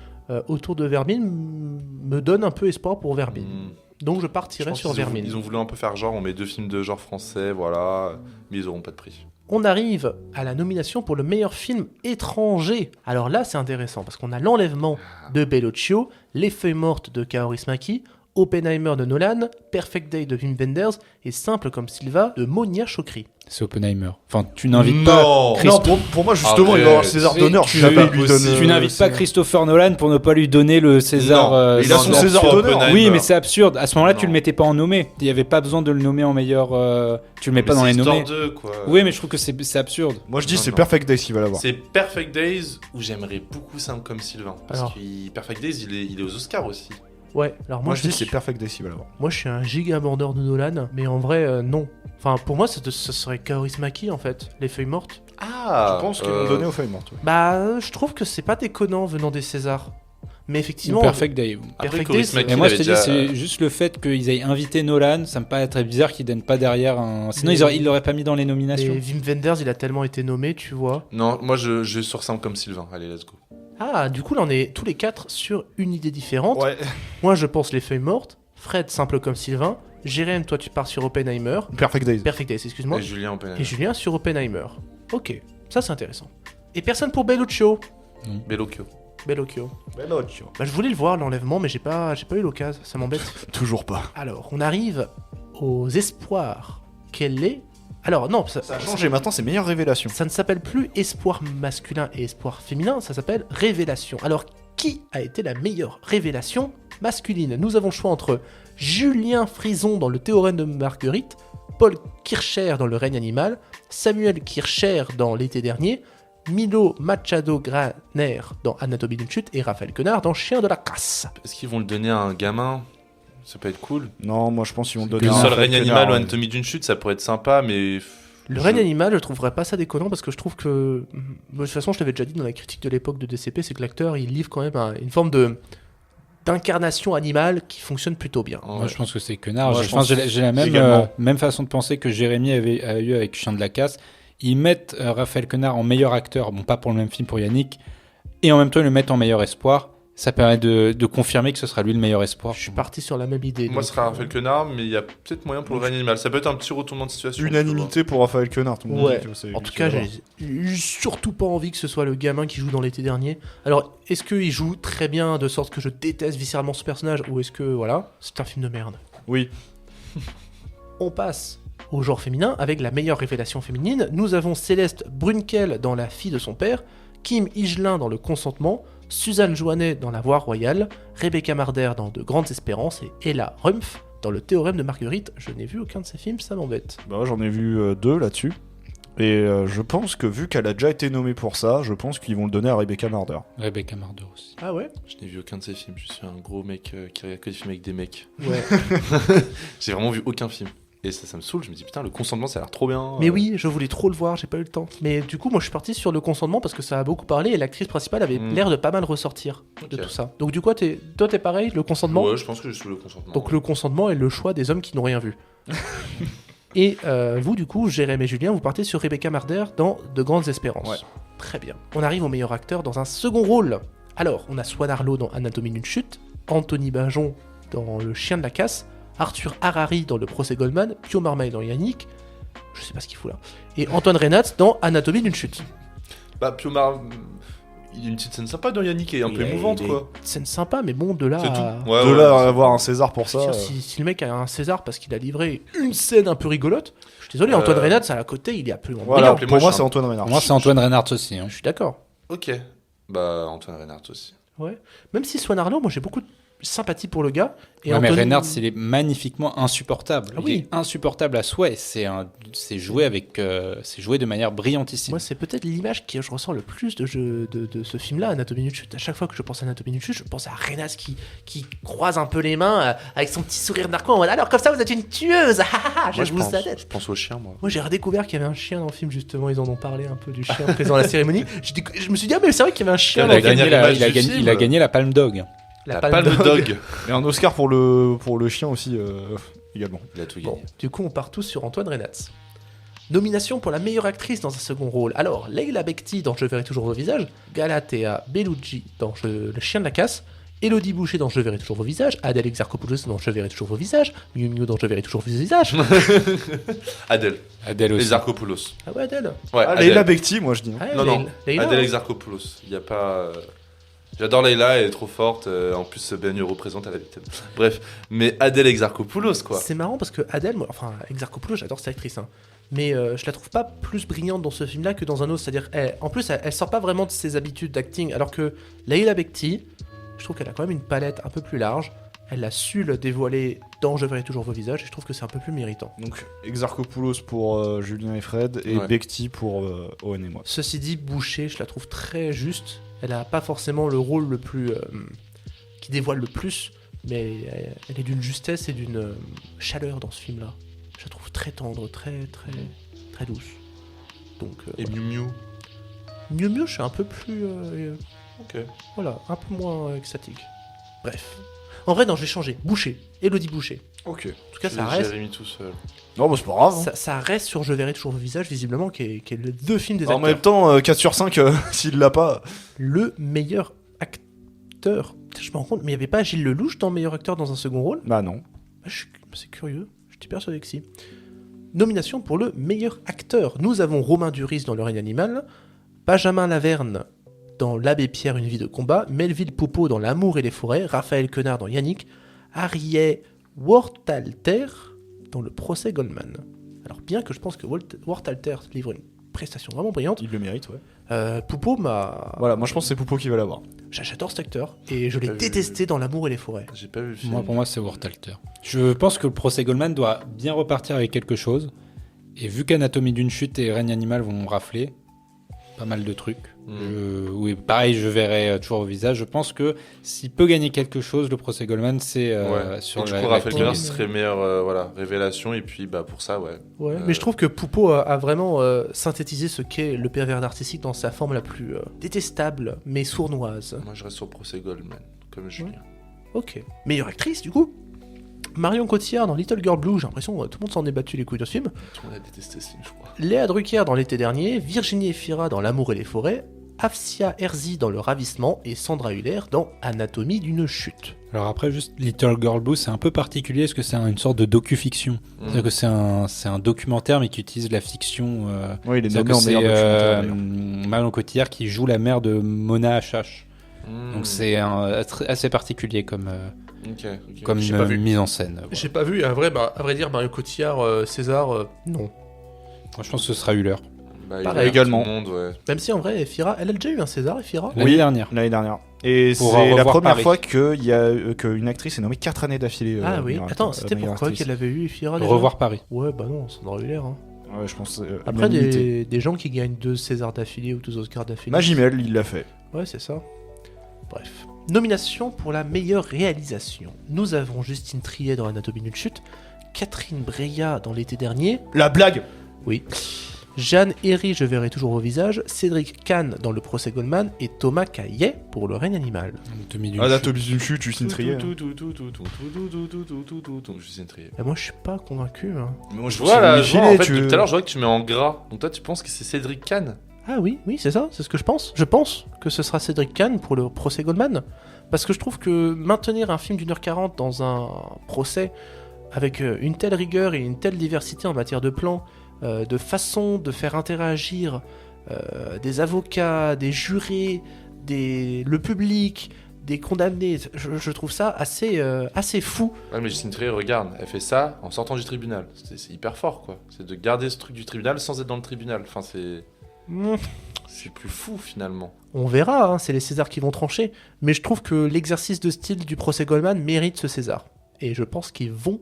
autour de Vermine, me donne un peu espoir pour Vermine. Donc, je Je partirai pense sur qu'ils ont- Vermine. Ils ont voulu un peu faire genre, on met 2 films de genre français, voilà, mais ils auront pas de prix. On arrive à la nomination pour le meilleur film étranger. Alors là, c'est intéressant, parce qu'on a L'Enlèvement de Bellocchio, Les Feuilles Mortes de Kaurismäki, Oppenheimer de Nolan, Perfect Day de Wim Wenders et Simple comme Silva de Monia Chokri. C'est Oppenheimer. Enfin, tu n'invites pas. Non. Non, pour moi, justement, il va avoir le César Mais d'honneur. tu- Jamais il lui possible. donne. Tu n'invites pas Christopher Nolan pour ne pas lui donner le César. Non, il a son César d'honneur. Oui, mais c'est absurde. À ce moment-là, tu Non. le mettais pas en nommé. Il y avait pas besoin de le nommer en meilleur. Tu le mets pas dans les nommés. Quoi. Oui, mais je trouve que c'est absurde. Moi, je dis Non, c'est non. Perfect Days qui va l'avoir. C'est Perfect Days où j'aimerais beaucoup Simple comme Sylvain. Parce Alors. que Perfect Days, il est aux Oscars aussi. Ouais, alors Moi, je dis c'est Perfect Days qui va l'avoir. Moi, je suis un giga bandeur de Nolan, mais en vrai, non. Enfin, pour moi, ce serait Kaurismäki, en fait, Les Feuilles Mortes. Ah Je pense qu'ils vont donner aux feuilles mortes. ouais. Bah, je trouve que c'est pas déconnant venant des Césars. Mais effectivement... Perfect Day. Après, Perfect Day, Kaurismäki, Mais moi, il je te avait dis, déjà- c'est juste le fait qu'ils aient invité Nolan. Ça me paraît très bizarre qu'ils donnent pas derrière un. Sinon, Mais- ils l'auraient pas mis dans les nominations. Et Wim Wenders, il a tellement été nommé, tu vois. Non, moi je sur Simple comme Sylvain. Allez, let's go. Ah, du coup, là, on est tous les quatre sur une idée différente. Ouais. Moi, je pense Les Feuilles Mortes. Fred, Simple comme Sylvain. Jérém, toi, tu pars sur Oppenheimer. Perfect Days. Perfect Days, excuse-moi. Et Julien Oppenheimer. Et Julien sur Oppenheimer. Ok, ça, c'est intéressant. Et personne pour Bellocchio. Bellocchio. Bellocchio. Bellocchio. Bah, je voulais le voir, L'Enlèvement, mais j'ai pas eu l'occasion. Ça m'embête. Toujours pas. Alors, on arrive aux espoirs. Quel est... Alors, non, Ça a changé, maintenant c'est meilleure révélation. ça ne s'appelle plus espoir masculin et espoir féminin, ça s'appelle révélation. Alors, qui a été la meilleure révélation masculine? Nous avons le choix entre Julien Frison dans Le Théorème de Marguerite, Paul Kircher dans Le règne animal, Samuel Kircher dans L'été dernier, Milo Machado Graner dans Anatomie d'une chute et Raphaël Quenard dans Chien de la casse. Est-ce qu'ils vont le donner à un gamin? Ça peut être cool. Non, moi je pense qu'ils vont donner Que un ce soit le Raphaël règne Quenard, animal ou ouais. Anatomie d'une chute, ça pourrait être sympa, mais. Le règne animal, je trouverais pas ça déconnant parce que je trouve que. De toute façon, je t'avais déjà dit dans la critique de l'époque de DCP, c'est que l'acteur il livre quand même une forme d'incarnation animale qui fonctionne plutôt bien. Moi, je pense que c'est Quenard. Moi, Je je pense que pense j'ai la même, également. même façon de penser que Jérémy a eu avec Chien de la Casse. Ils mettent Raphaël Quenard en meilleur acteur, bon, pas pour le même film pour Yannick, et en même temps, ils le mettent en meilleur espoir. Ça permet de confirmer que ce sera lui le meilleur espoir. Je suis parti sur la même idée. Moi, donc, ce sera Raphaël Quenard, mais il y a peut-être moyen pour le règne animal. Ça peut être un petit retournement de situation. Unanimité pour Raphaël Quenard. Tout le monde Ouais. dit que c'est En lui tout qui cas, va l'avoir. j'ai surtout pas envie que ce soit le gamin qui joue dans l'été dernier. Alors, est-ce qu'il joue très bien de sorte que je déteste viscéralement ce personnage ou est-ce que, voilà, c'est un film de merde? Oui. On passe au genre féminin, avec la meilleure révélation féminine, nous avons Céleste Brunkel dans La fille de son père, Kim Higelin dans Le consentement, Suzanne Joannet dans La voie royale, Rebecca Marder dans De grandes espérances et Ella Rumpf dans Le théorème de Marguerite. Je n'ai vu aucun de ces films, ça m'embête. Bah, j'en ai vu 2 là-dessus. Et je pense que vu qu'elle a déjà été nommée pour ça, je pense qu'ils vont le donner à Rebecca Marder. Rebecca Marder aussi. Ah ouais? Je n'ai vu aucun de ces films. Je suis un gros mec qui regarde que des films avec des mecs. Ouais. J'ai vraiment vu aucun film. Et ça me saoule. Je me dis putain, Le consentement, ça a l'air trop bien. Mais oui, je voulais trop le voir, j'ai pas eu le temps. Mais du coup, moi je suis parti sur Le consentement parce que ça a beaucoup parlé et l'actrice principale avait l'air de pas mal ressortir de Ok. tout ça. Donc du coup, toi t'es pareil, Le consentement? Ouais, je pense que je suis Le consentement. Donc le consentement est le choix des hommes qui n'ont rien vu. Et vous, du coup, Jérémy et Julien, vous partez sur Rebecca Marder dans De grandes espérances. Ouais. Très bien. On arrive au meilleur acteur dans un second rôle. Alors, on a Swan Arlo dans Anatomie d'une chute, Anthony Bajon dans Le chien de la casse, Arthur Harari dans Le procès Goldman, Pio Marmaille dans Yannick, je sais pas ce qu'il fout là, et Antoine Reynat dans Anatomie d'une chute. Bah, Piomar, il y a une petite scène sympa dans Yannick et un peu émouvante, quoi. Scène sympa, mais bon, de là C'est à... tout. Ouais, de ouais, là c'est- à avoir un César pour ça. Si le mec a un César parce qu'il a livré une scène un peu rigolote, je suis désolé, Antoine Reynat, ça à côté, il est absolument Voilà, brillant. pour moi, je c'est suis un- Antoine Reynard. Pour moi, c'est Antoine Reinhardt aussi. Hein. Je suis d'accord. Ok. Bah, Antoine Reinhardt aussi. Ouais. Même si Swan Arlo, moi j'ai beaucoup de sympathie pour le gars. Et Ouais, mais Anthony- Reinhardt, il est magnifiquement insupportable. Ah Il oui. est insupportable à souhait. C'est joué de manière brillantissime. Moi, c'est peut-être l'image que je ressens le plus de ce film-là, Anatomie d'une chute. À chaque fois que je pense à Anatomie d'une chute, je pense à Renas qui croise un peu les mains avec son petit sourire narquois en mode alors comme ça vous êtes une tueuse, Moi, je vous savais. je pense au chien, moi. Moi j'ai redécouvert qu'il y avait un chien dans le film justement, ils en ont parlé un peu du chien présent à la cérémonie. Je me suis dit ah mais c'est vrai qu'il y avait un chien Il dans a le film. gagné dernière image du il a film. gagné la Palme d'Og. La palme dog. Et un Oscar pour le chien aussi, également. Il a tout Bon, gagné. du coup on part tous sur Antoine Reynat. Nomination pour la meilleure actrice dans un second rôle. Alors, Leila Bekti dans Je verrai toujours vos visages, Galatea Bellucci dans Le chien de la casse, Elodie Boucher dans Je verrai toujours vos visages, Adèle Exarchopoulos dans Je verrai toujours vos visages, Miu Miu dans Je verrai toujours vos visages. Adèle. Adèle aussi. Exarchopoulos. Ah ouais, Adèle. Ouais, Ah, Adèle. Leila Bekti, moi je dis. Ah ouais, Non, non. Leila, Adèle hein. Exarchopoulos. Il y a pas. J'adore Leila, elle est trop forte. En plus, Ben représente à la vitesse. Bref, mais Adèle Exarchopoulos, quoi. C'est marrant parce que Adèle, enfin Exarchopoulos, j'adore cette actrice, hein. Mais je la trouve pas plus brillante dans ce film-là que dans un autre. C'est-à-dire, en plus, elle sort pas vraiment de ses habitudes d'acting. Alors que Leila Bekti, je trouve qu'elle a quand même une palette un peu plus large. Elle a su le dévoiler dans Je verrai toujours vos visages et je trouve que c'est un peu plus méritant. Donc Exarchopoulos pour Julien et Fred et Ouais. Bekti pour Owen et moi. Ceci dit, Boucher, je la trouve très juste. Elle a pas forcément le rôle le plus qui dévoile le plus, mais elle est d'une justesse et d'une chaleur dans ce film-là. Je la trouve très tendre, très douce. Donc Et Miu Miu. mieux, je suis un peu plus Ok. voilà, un peu moins extatique. Bref. En vrai, non, je vais changer. Boucher, Elodie Boucher. Ok. En tout cas, ça reste. J'ai mis tout seul. Non, bah c'est pas grave. hein. Ça reste sur Je verrai toujours vos visages, visiblement, qui est le deux films des En acteurs. même temps, 4 sur 5, s'il l'a pas. Le meilleur acteur. Putain, je me rends compte, mais il n'y avait pas Gilles Lelouch dans meilleur acteur dans un second rôle. Bah non. C'est curieux, j'étais persuadé que si. Nomination pour le meilleur acteur. Nous avons Romain Duris dans Le règne animal, Benjamin Laverne dans L'Abbé Pierre, une vie de combat, Melville Poupeau dans L'amour et les forêts, Raphaël Quenard dans Yannick, Harriet Wortalter dans Le procès Goldman. Alors bien que je pense que Wortalter livre une prestation vraiment brillante, Il le mérite, ouais. Poupeau m'a... Voilà, moi je pense que c'est Poupeau qui va l'avoir. J'adore cet acteur et je l'ai Pas vu. détesté dans L'amour et les forêts. J'ai pas vu le film. Moi, pour moi, c'est Wortalter. Je pense que le procès Goldman doit bien repartir avec quelque chose. Et vu qu'Anatomie d'une chute et Règne animal vont rafler pas mal de trucs. Oui, pareil, je verrai toujours au visage. Je pense que s'il peut gagner quelque chose, le procès Goldman, c'est Ouais. sur Du la coup, Raphaël l'acting. Quenard serait meilleure voilà, révélation. Et puis, bah, pour ça, ouais. Ouais, mais je trouve que Poupeau a vraiment synthétisé ce qu'est le pervers narcissique dans sa forme la plus détestable, mais sournoise. Moi, je reste sur Procès Goldman, comme Julien. Ok. Meilleure actrice, du coup Marion Cotillard dans Little Girl Blue, j'ai l'impression que tout le monde s'en est battu les couilles de ce film. Tout le monde a détesté ce film, je crois. Léa Drucker dans L'été dernier, Virginie Efira dans L'amour et les forêts, Afsia Herzi dans Le ravissement et Sandra Hüller dans Anatomie d'une chute. Alors après, juste Little Girl Blue, c'est un peu particulier parce que c'est une sorte de docu-fiction. C'est-à-dire que c'est un documentaire mais qui utilise la fiction. Ouais, il est C'est-à-dire nommé que en meilleur c'est documentaire. d'ailleurs. Marion Cotillard qui joue la mère de Mona Achache. Donc c'est assez particulier comme comme J'ai pas vu. mise en scène. Voilà. J'ai pas vu, à vrai dire, Mario Cotillard, César, non. Moi, je pense que ce sera Euler. Bah, Pareil. il y a Également. tout le monde, ouais. Même si en vrai, Efira, elle a déjà eu un César, Efira. L'année dernière. L'année dernière. Et Pour c'est la revoir première Paris. fois qu'une actrice est nommée 4 années d'affilée. Ah oui, meilleure attends, actrice, c'était meilleure pourquoi actrice. qu'elle avait eu Efira déjà Revoir Paris. Ouais, bah non, ça aurait eu l'air. Hein. Ouais, je pense. Après, unanimité. des gens qui gagnent 2 Césars d'affilée ou 2 Oscars d'affilée. Magimel, il l'a fait. Ouais, c'est ça. Bref. Nomination pour la meilleure réalisation. Nous avons Justine Triet dans Anatomie d'une chute, Catherine Breillat dans L'été dernier, La blague. oui, Jeanne Herry, Je verrai toujours vos visages, Cédric Kahn dans Le procès Goldman et Thomas Caillet pour Le règne animal. Anatomie d'une chute, Justine Triet. Justine Triet. Bah, moi, je suis pas convaincu. Hein. Mais moi, je Voilà, me suis en fait, tu- depuis tout à l'heure, je vois que tu mets en gras. Donc toi, tu penses que c'est Cédric Kahn? Ah oui, c'est ça, c'est ce que je pense. Je pense que ce sera Cédric Kahn pour le procès Goldman. Parce que je trouve que maintenir un film d'1h40 dans un procès avec une telle rigueur et une telle diversité en matière de plans, de façon de faire interagir des avocats, des jurés, le public, des condamnés, je trouve ça assez fou. Ouais, mais Justine Triet, regarde, elle fait ça en sortant du tribunal. C'est hyper fort, quoi. C'est de garder ce truc du tribunal sans être dans le tribunal. Enfin, c'est plus fou, finalement. On verra, hein, c'est les Césars qui vont trancher. Mais je trouve que l'exercice de style du procès Goldman mérite ce César. Et je pense qu'ils vont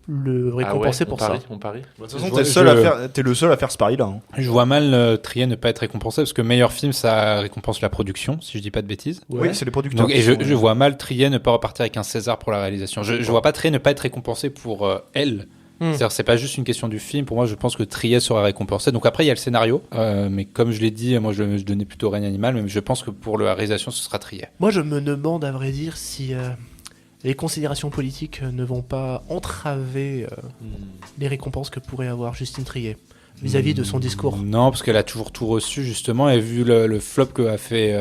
le récompenser pour ça. On parie. De toute façon, t'es le seul à faire ce pari-là. Hein. Je vois mal Triet ne pas être récompensé parce que meilleur film, ça récompense la production, si je dis pas de bêtises. Ouais. Oui, c'est les producteurs. Donc, et je vois mal Triet ne pas repartir avec un César pour la réalisation. Je vois pas Triet ne pas être récompensé pour elle. C'est-à-dire, c'est pas juste une question du film. Pour moi, je pense que Triet sera récompensé. Donc après, il y a le scénario. Mais comme je l'ai dit, moi, je donnais plutôt Règne animal. Mais je pense que pour la réalisation, ce sera Triet. Moi, je me demande, à vrai dire, si les considérations politiques ne vont pas entraver les récompenses que pourrait avoir Justine Triet vis-à-vis de son discours. Non, parce qu'elle a toujours tout reçu, justement. Et vu le flop qu'a fait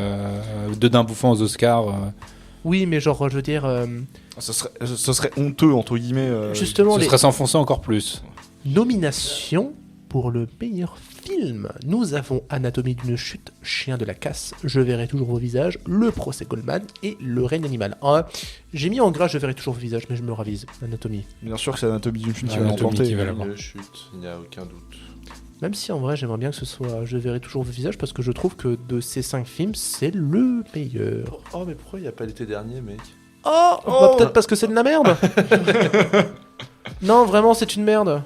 Dedin Bouffant aux Oscars... Oui, mais genre, je veux dire... Ce serait honteux, entre guillemets. justement, Ce les serait s'enfoncer encore plus. nominations pour le meilleur film. Nous avons Anatomie d'une chute, Chien de la casse, Je verrai toujours vos visages, Le procès Goldman et Le règne animal. J'ai mis en gras Je verrai toujours vos visages, mais je me ravise. Anatomie. Bien sûr que c'est Anatomie d'une chute qui va Anatomie l'emporter. qui va l'avoir. Une chute, il n'y a aucun doute. Même si en vrai, j'aimerais bien que ce soit Je verrai toujours vos visages, parce que je trouve que de ces 5 films, c'est le meilleur. Oh, mais pourquoi il n'y a pas l'été dernier, mec? Oh, bah, peut-être parce que c'est de la merde. Non, vraiment, c'est une merde.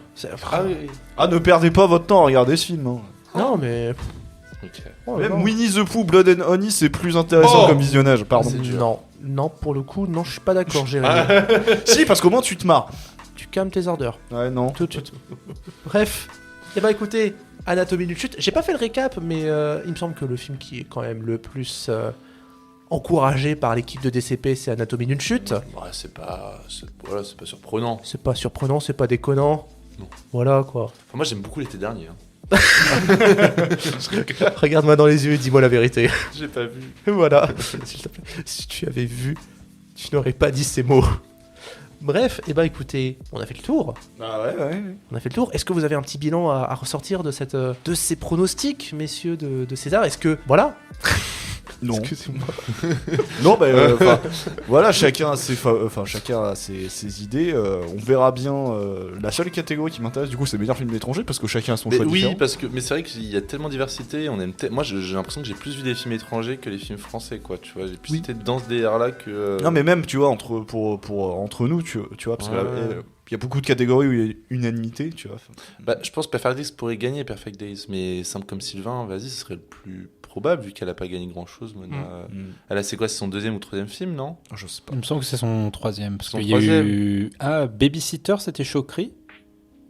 Ah oui. Ah, ne perdez pas votre temps à regarder ce film. Hein. Non, mais... Ok. Oh là Même là. Winnie the Pooh, Blood and Honey, c'est plus intéressant Oh comme visionnage. Pardon. C'est dur. Non, pour le coup, non, je suis pas d'accord, Jérémy. Si, parce qu'au moins tu te marres. Tu calmes tes ardeurs, Ouais, non. tout de suite. Bref, et bah écoutez, Anatomie d'une chute, j'ai pas fait le récap, mais il me semble que le film qui est quand même le plus encouragé par l'équipe de DCP, c'est Anatomie d'une chute. Ouais, c'est pas surprenant. C'est pas surprenant, c'est pas déconnant. Non. Voilà quoi. Enfin, moi, j'aime beaucoup l'été dernier. Hein. Regarde-moi dans les yeux et dis-moi la vérité. J'ai pas vu. Voilà. S'il te plaît. Si tu avais vu, tu n'aurais pas dit ces mots. Bref, et bah écoutez, on a fait le tour. Ah ouais. On a fait le tour. Est-ce que vous avez un petit bilan à ressortir de ces pronostics, messieurs de César? Est-ce que voilà? Non. Excusez-moi. Non, voilà, chacun a ses idées. On verra bien. La seule catégorie qui m'intéresse, du coup, c'est meilleur film étranger parce que chacun a son choix Oui, différent. mais c'est vrai qu'il y a tellement de diversité. Moi, j'ai l'impression que j'ai plus vu des films étrangers que les films français, quoi. Tu vois, j'ai plus été dans ce délire-là que. Non, mais même, tu vois, entre nous, tu vois, parce Ouais. qu'il y a beaucoup de catégories où il y a unanimité, tu vois. Bah, je pense que Perfect Days pourrait gagner Perfect Days, mais Simple comme Sylvain, vas-y, ce serait le plus probable vu qu'elle a pas gagné grand-chose. Elle a, c'est quoi, c'est son deuxième ou troisième film, non? Je sais pas. Il me semble que c'est son troisième. Parce Son qu'il y a troisième. eu... Ah, Babysitter, c'était Chokri.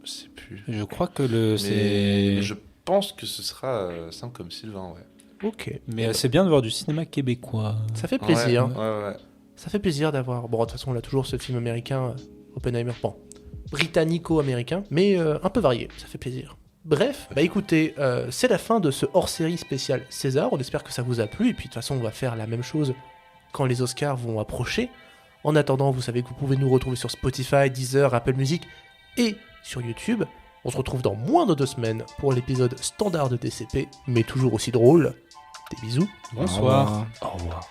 Je sais plus. Je crois que Mais je pense que ce sera Simple comme Sylvain, ouais. Ok. Mais c'est bien de voir du cinéma québécois. Ça fait plaisir. Ouais. Ça fait plaisir d'avoir. Bon, de toute façon, on a toujours ce film américain, Oppenheimer. Bon, britannico-américain, mais un peu varié. Ça fait plaisir. Bref, bah écoutez, c'est la fin de ce hors-série spécial César. On espère que ça vous a plu. Et puis de toute façon, on va faire la même chose quand les Oscars vont approcher. En attendant, vous savez que vous pouvez nous retrouver sur Spotify, Deezer, Apple Music et sur YouTube. On se retrouve dans moins de 2 semaines pour l'épisode standard de DCP, mais toujours aussi drôle. Des bisous. Bonsoir. Au revoir.